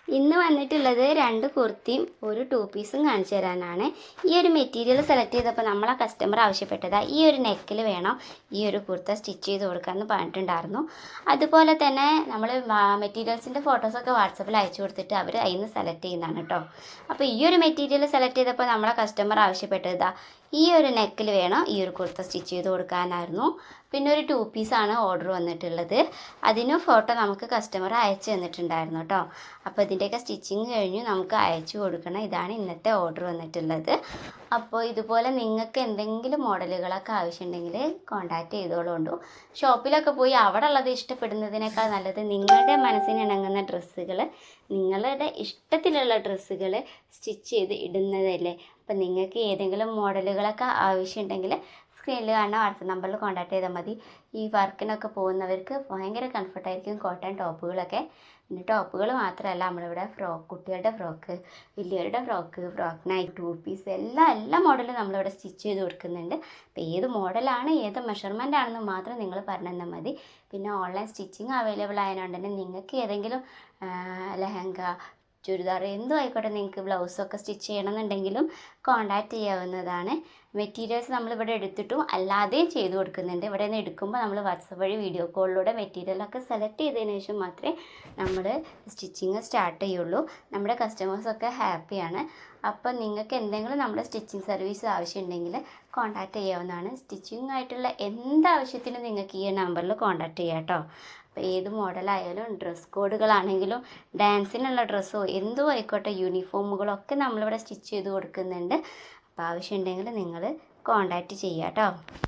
ഇന്ന് വന്നിട്ടുള്ളത് 2 കുർത്തിയും ഒരു 2 പീസും കാണിച്ചു തരാനാണ്. ഈ ഒരു മെറ്റീരിയൽ സെലക്ട് ചെയ്തപ്പോൾ നമ്മളെ കസ്റ്റമർ ആവശ്യപ്പെട്ടതാ ഈ ഒരു നെക്കിൽ വേണം ഈ ഒരു കുർത്ത സ്റ്റിച്ച് ചെയ്ത് കൊടുക്കാമെന്ന് പറഞ്ഞിട്ടുണ്ടായിരുന്നു. അതുപോലെ തന്നെ നമ്മൾ മെറ്റീരിയൽസിൻ്റെ ഫോട്ടോസൊക്കെ വാട്സപ്പിൽ അയച്ചു കൊടുത്തിട്ട് അവർ അതിൽ നിന്ന് സെലക്ട് ചെയ്യുന്നതാണ് കേട്ടോ. അപ്പോൾ ഈ ഒരു മെറ്റീരിയൽ സെലക്ട് ചെയ്തപ്പോൾ നമ്മളെ കസ്റ്റമർ ആവശ്യപ്പെട്ടതാ ഈ ഒരു നെക്കിൽ വേണം ഈ ഒരു കുർത്ത സ്റ്റിച്ച് ചെയ്ത് കൊടുക്കാനായിരുന്നു. പിന്നെ ഒരു 2 പീസാണ് ഓർഡർ വന്നിട്ടുള്ളത്. അതിനും ഫോട്ടോ നമുക്ക് കസ്റ്റമർ അയച്ചു തന്നിട്ടുണ്ടായിരുന്നു കേട്ടോ. അപ്പോൾ ഇതിൻ്റെയൊക്കെ സ്റ്റിച്ചിങ് കഴിഞ്ഞ് നമുക്ക് അയച്ചു കൊടുക്കണം. ഇതാണ് ഇന്നത്തെ ഓർഡർ വന്നിട്ടുള്ളത്. അപ്പോൾ ഇതുപോലെ നിങ്ങൾക്ക് എന്തെങ്കിലും മോഡലുകളൊക്കെ ആവശ്യമുണ്ടെങ്കിൽ കോൺടാക്റ്റ് ചെയ്തോളൂ. ഷോപ്പിലൊക്കെ പോയി അവിടെ ഉള്ളത് ഇഷ്ടപ്പെടുന്നതിനേക്കാൾ നല്ലത് നിങ്ങളുടെ മനസ്സിന് ഇണങ്ങുന്ന ഡ്രസ്സുകൾ, നിങ്ങളുടെ ഇഷ്ടത്തിലുള്ള ഡ്രസ്സുകൾ സ്റ്റിച്ച് ചെയ്ത് ഇടുന്നതല്ലേ. അപ്പം നിങ്ങൾക്ക് ഏതെങ്കിലും മോഡലുകളൊക്കെ ആവശ്യമുണ്ടെങ്കിൽ സ്ക്രീനിൽ കാണുന്ന വാട്സപ്പ് നമ്പറിൽ കോൺടാക്ട് ചെയ്താൽ മതി. ഈ വർക്കിനൊക്കെ പോകുന്നവർക്ക് ഭയങ്കര കംഫർട്ടായിരിക്കും കോട്ടൺ ടോപ്പുകളൊക്കെ. പിന്നെ ടോപ്പുകൾ മാത്രമല്ല, നമ്മളിവിടെ കുട്ടികളുടെ ഫ്രോക്ക്, വലിയവരുടെ ഫ്രോക്ക് നൈറ്റ് 2 പീസ് എല്ലാ മോഡലും നമ്മളിവിടെ സ്റ്റിച്ച് ചെയ്ത് കൊടുക്കുന്നുണ്ട്. അപ്പോൾ ഏത് മോഡലാണ് ഏത് മെഷർമെൻ്റ് ആണെന്ന് മാത്രം നിങ്ങൾ പറഞ്ഞു തന്നാൽ മതി. പിന്നെ ഓൺലൈൻ സ്റ്റിച്ചിങ് അവൈലബിൾ ആയതുകൊണ്ട് തന്നെ നിങ്ങൾക്ക് ഏതെങ്കിലും ലെഹങ്ക, ചുരിദാർ എന്തും ആയിക്കോട്ടെ, നിങ്ങൾക്ക് ബ്ലൗസൊക്കെ സ്റ്റിച്ച് ചെയ്യണമെന്നുണ്ടെങ്കിലും കോൺടാക്റ്റ് ചെയ്യാവുന്നതാണ്. മെറ്റീരിയൽസ് നമ്മളിവിടെ എടുത്തിട്ടും അല്ലാതെയും ചെയ്ത് കൊടുക്കുന്നുണ്ട്. ഇവിടെ നിന്ന് എടുക്കുമ്പോൾ നമ്മൾ വാട്സപ്പ് വഴി വീഡിയോ കോളിലൂടെ മെറ്റീരിയലൊക്കെ സെലക്ട് ചെയ്തതിന് ശേഷം മാത്രമേ നമ്മൾ സ്റ്റിച്ചിങ് സ്റ്റാർട്ട് ചെയ്യുള്ളൂ. നമ്മുടെ കസ്റ്റമേഴ്സൊക്കെ ഹാപ്പിയാണ്. അപ്പം നിങ്ങൾക്ക് എന്തെങ്കിലും നമ്മുടെ സ്റ്റിച്ചിങ് സർവീസ് ആവശ്യമുണ്ടെങ്കിൽ കോൺടാക്റ്റ് ചെയ്യാവുന്നതാണ്. സ്റ്റിച്ചിങ് ആയിട്ടുള്ള എന്താവശ്യത്തിനും നിങ്ങൾക്ക് ഈ നമ്പറിൽ കോൺടാക്റ്റ് ചെയ്യാം കേട്ടോ. അപ്പോൾ ഏത് മോഡലായാലും ഡ്രസ് കോഡുകളാണെങ്കിലും ഡാൻസിനുള്ള ഡ്രസ്സോ എന്തും ആയിക്കോട്ടെ, യൂണിഫോമുകളൊക്കെ നമ്മളിവിടെ സ്റ്റിച്ച് ചെയ്ത് കൊടുക്കുന്നുണ്ട്. അപ്പോൾ ആവശ്യമുണ്ടെങ്കിൽ നിങ്ങൾ കോൺടാക്റ്റ് ചെയ്യാം കേട്ടോ.